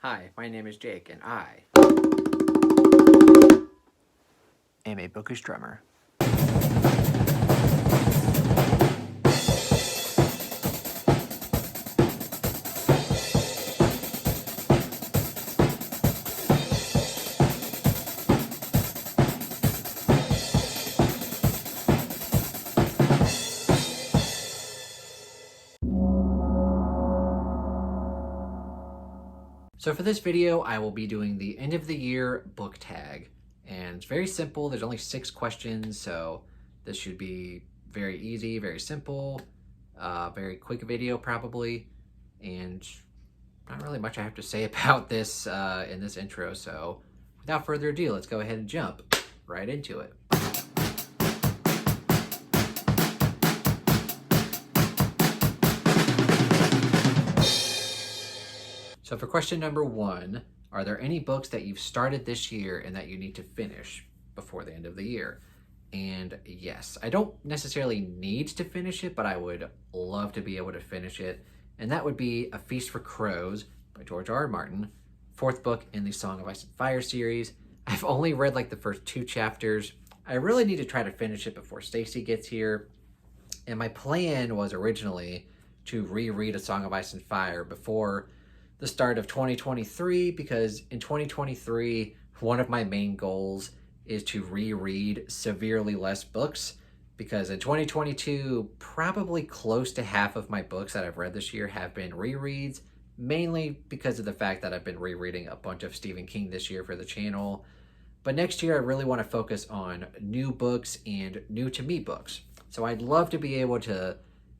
Hi, my name is Jake, and I am a bookish drummer. So for this video, I will be doing the end of the year book tag. And it's very simple. There's only 6 questions, so this should be very easy, very simple, very quick video probably. And not really much I have to say about this in this intro. So without further ado, let's go ahead and jump right into it. So for question number 1, are there any books that you've started this year and that you need to finish before the end of the year? And yes, I don't necessarily need to finish it, but I would love to be able to finish it. And that would be A Feast for Crows by George R. R. Martin, 4th book in the Song of Ice and Fire series. I've only read like the first 2 chapters. I really need to try to finish it before Stacy gets here. And my plan was originally to reread A Song of Ice and Fire before the start of 2023, because in 2023, one of my main goals is to reread severely less books, because in 2022, probably close to half of my books that I've read this year have been rereads, mainly because of the fact that I've been rereading a bunch of Stephen King this year for the channel. But next year, I really want to focus on new books and new to me books. So I'd love to be able to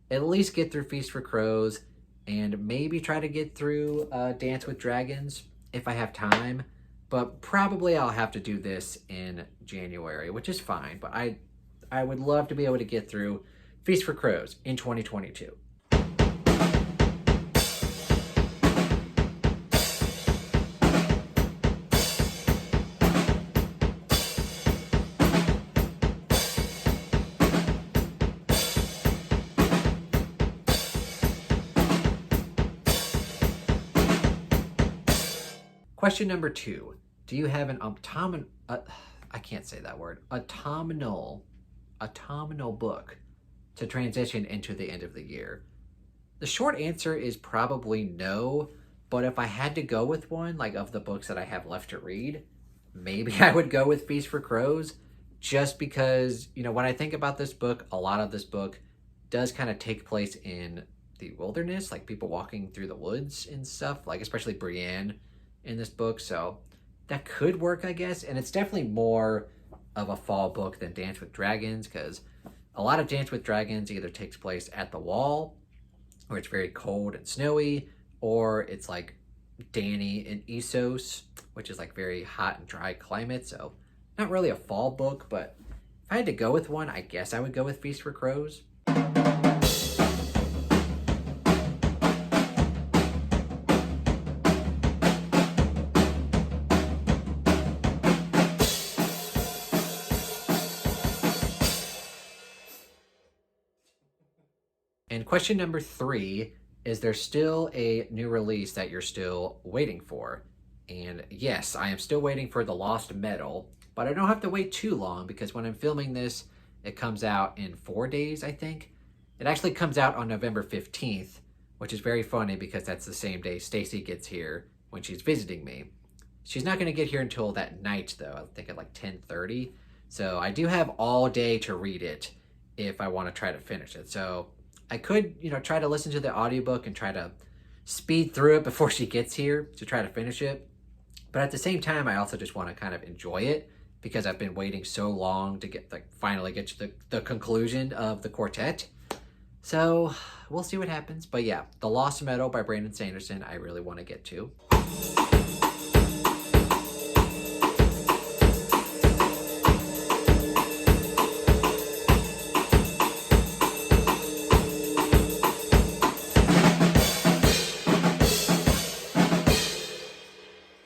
at least get through Feast for Crows, and maybe try to get through Dance with Dragons if I have time. But probably I'll have to do this in January, which is fine. But I would love to be able to get through Feast for Crows in 2022. Question number 2. Do you have an I can't say that word, autumnal book to transition into the end of the year? The short answer is probably no, but if I had to go with one, like of the books that I have left to read, maybe I would go with Feast for Crows, just because, when I think about this book, a lot of this book does kind of take place in the wilderness, like people walking through the woods and stuff, like especially Brienne in this book, so that could work, I guess. And it's definitely more of a fall book than Dance with Dragons, because a lot of Dance with Dragons either takes place at the Wall, where it's very cold and snowy, or it's like Dany and Essos, which is like very hot and dry climate, so not really a fall book. But if I had to go with one, I guess I would go with Feast for Crows. And question number 3, is there still a new release that you're still waiting for? And yes, I am still waiting for The Lost Metal, but I don't have to wait too long, because when I'm filming this, it comes out in 4 days, I think. It actually comes out on November 15th, which is very funny because that's the same day Stacy gets here when she's visiting me. She's not going to get here until that night, though, I think at like 10:30. So I do have all day to read it if I want to try to finish it. So I could, try to listen to the audiobook and try to speed through it before she gets here to try to finish it. But at the same time, I also just want to kind of enjoy it, because I've been waiting so long to finally get to the conclusion of the quartet. So we'll see what happens. But yeah, The Lost Metal by Brandon Sanderson, I really want to get to.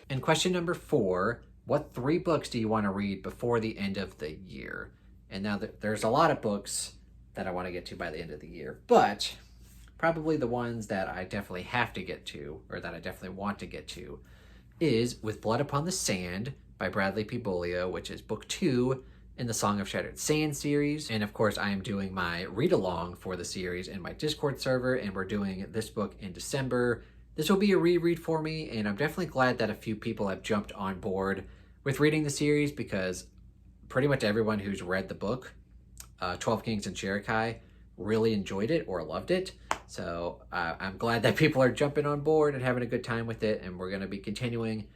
And question number 4, what 3 books do you want to read before the end of the year? And now there's a lot of books that I want to get to by the end of the year, but probably the ones that I definitely have to get to, or that I definitely want to get to, is With Blood Upon the Sand by Bradley P. Bolio, which is book 2 in the Song of Shattered Sand series. And of course, I am doing my read-along for the series in my Discord server, and we're doing this book in December. This will be a reread for me, and I'm definitely glad that a few people have jumped on board with reading the series, because pretty much everyone who's read the book, 12 Kings and Cherokee, really enjoyed it or loved it. So I'm glad that people are jumping on board and having a good time with it, and we're going to be continuing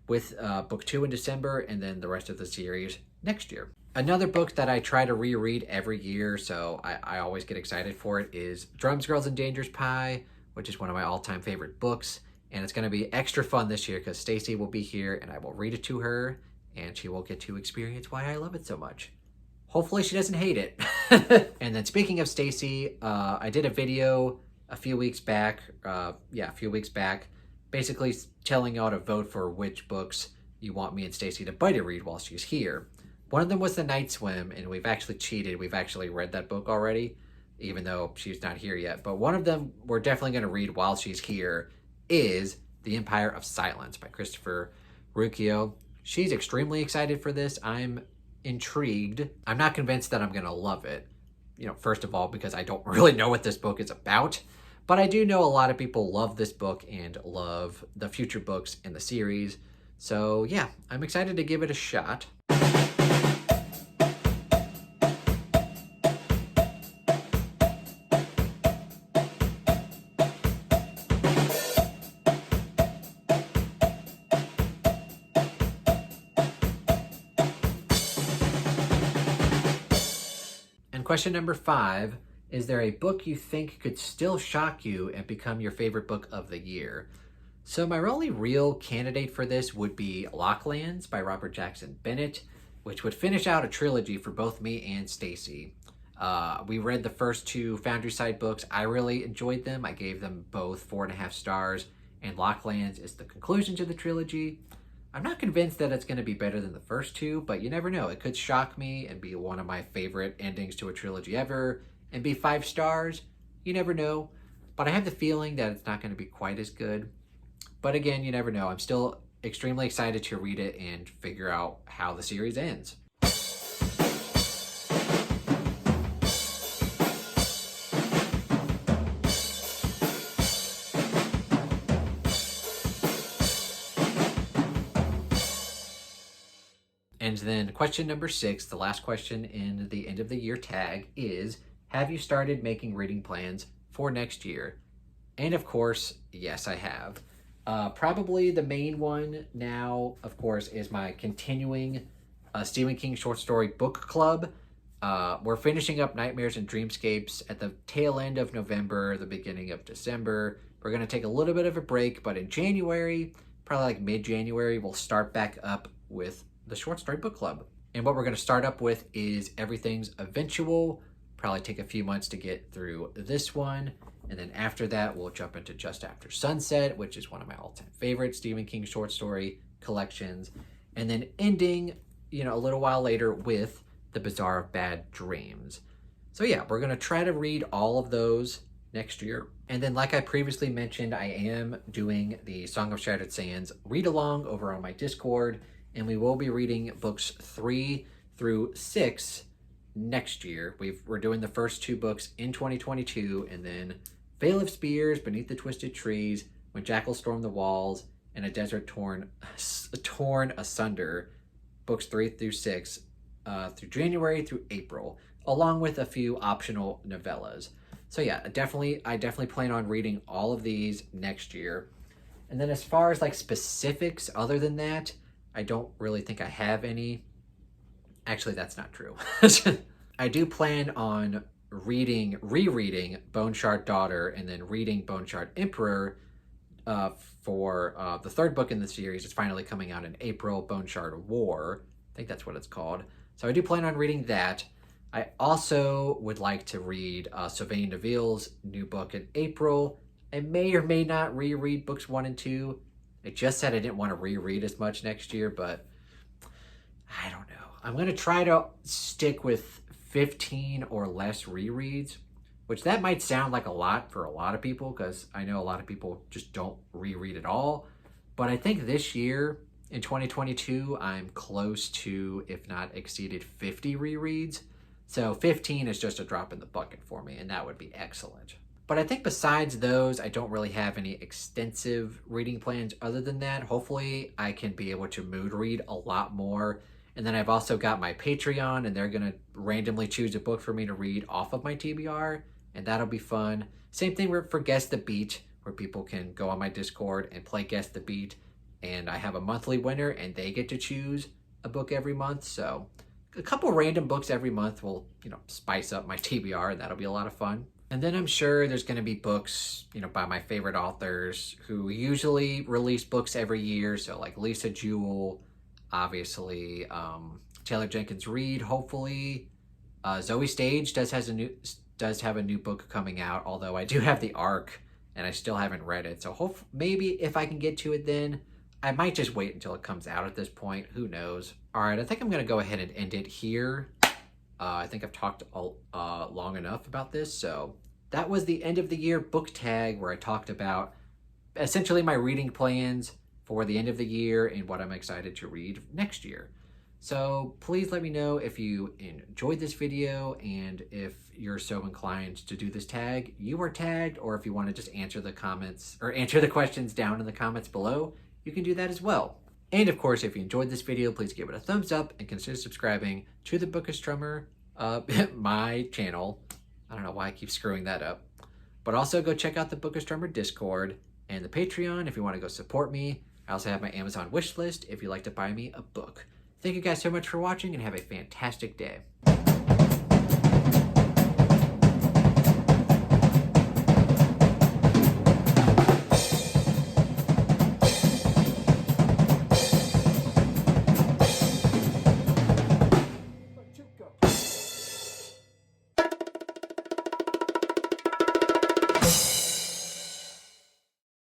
with book 2 in December, and then the rest of the series next year. Another book that I try to reread every year, so I always get excited for it, is Drums, Girls, and Dangerous Pie, which is one of my all-time favorite books. And it's going to be extra fun this year because Stacy will be here and I will read it to her, and she will get to experience why I love it so much. Hopefully she doesn't hate it. And then speaking of Stacy, I did a video a few weeks back, basically telling y'all to vote for which books you want me and Stacy to buddy read while she's here. One of them was The Night Swim, and we've actually cheated. We've actually read that book already, even though she's not here yet. But one of them we're definitely going to read while she's here is The Empire of Silence by Christopher Rucchio. She's extremely excited for this. I'm intrigued. I'm not convinced that I'm going to love it. First of all, because I don't really know what this book is about. But I do know a lot of people love this book and love the future books in the series. So yeah, I'm excited to give it a shot. And question number 5, is there a book you think could still shock you and become your favorite book of the year? So my only real candidate for this would be Locklands by Robert Jackson Bennett, which would finish out a trilogy for both me and Stacy. We read the first 2 Foundryside books. I really enjoyed them. I gave them both 4.5 stars, and Locklands is the conclusion to the trilogy. I'm not convinced that it's going to be better than the first 2, but you never know. It could shock me and be one of my favorite endings to a trilogy ever and be 5 stars. You never know. But I have the feeling that it's not going to be quite as good. But again, you never know. I'm still extremely excited to read it and figure out how the series ends. And then question number 6, the last question in the end of the year tag, is, have you started making reading plans for next year? And of course, yes, I have. Probably the main one now, of course, is my continuing Stephen King short story book club. We're finishing up Nightmares and Dreamscapes at the tail end of November, the beginning of December. We're going to take a little bit of a break, but in January, probably like mid-January, we'll start back up with the short story book club. And what we're going to start up with is Everything's Eventual. Probably take a few months to get through this one. And then after that, we'll jump into Just After Sunset, which is one of my all-time favorite Stephen King short story collections. And then ending, a little while later with The Bazaar of Bad Dreams. So yeah, we're going to try to read all of those next year. And then like I previously mentioned, I am doing the Song of Shattered Sands read-along over on my Discord. And we will be reading books 3 through 6 next year. We're doing the first 2 books in 2022, and then Vale of Spears, Beneath the Twisted Trees, When Jackals Storm the Walls, and A Desert Torn Asunder, books 3 through 6, through January through April, along with a few optional novellas. So yeah, I definitely plan on reading all of these next year. And then as far as like specifics other than that, I don't really think I have any. Actually, that's not true. I do plan on rereading Bone Shard Daughter and then reading Bone Shard Emperor for the 3rd book in the series. It's finally coming out in April, Bone Shard War. I think that's what it's called. So I do plan on reading that. I also would like to read Sylvain Deville's new book in April. I may or may not reread books 1 and 2. I just said I didn't want to reread as much next year, but I don't know. I'm going to try to stick with 15 or less rereads, which that might sound like a lot for a lot of people, because I know a lot of people just don't reread at all. But I think this year in 2022, I'm close to, if not exceeded, 50 rereads. So 15 is just a drop in the bucket for me, and that would be excellent. But I think besides those, I don't really have any extensive reading plans other than that. Hopefully, I can be able to mood read a lot more. And then I've also got my Patreon, and they're going to randomly choose a book for me to read off of my TBR, and that'll be fun. Same thing for Guess the Beat, where people can go on my Discord and play Guess the Beat. And I have a monthly winner, and they get to choose a book every month. So a couple random books every month will, spice up my TBR, and that'll be a lot of fun. And then I'm sure there's going to be books, by my favorite authors who usually release books every year. So like Lisa Jewell, obviously, Taylor Jenkins Reid, hopefully. Zoe Stage does have a new book coming out, although I do have the ARC and I still haven't read it. So maybe if I can get to it then. I might just wait until it comes out at this point. Who knows? All right, I think I'm going to go ahead and end it here. I think I've talked long enough about this. So that was the end of the year book tag, where I talked about essentially my reading plans for the end of the year and what I'm excited to read next year. So please let me know if you enjoyed this video, and if you're so inclined to do this tag, you are tagged, or if you want to just answer the comments or answer the questions down in the comments below, you can do that as well. And of course, if you enjoyed this video, please give it a thumbs up and consider subscribing to the Bookish Drummer, my channel. I don't know why I keep screwing that up. But also go check out the Bookish Drummer Discord and the Patreon if you want to go support me. I also have my Amazon wish list if you'd like to buy me a book. Thank you guys so much for watching, and have a fantastic day.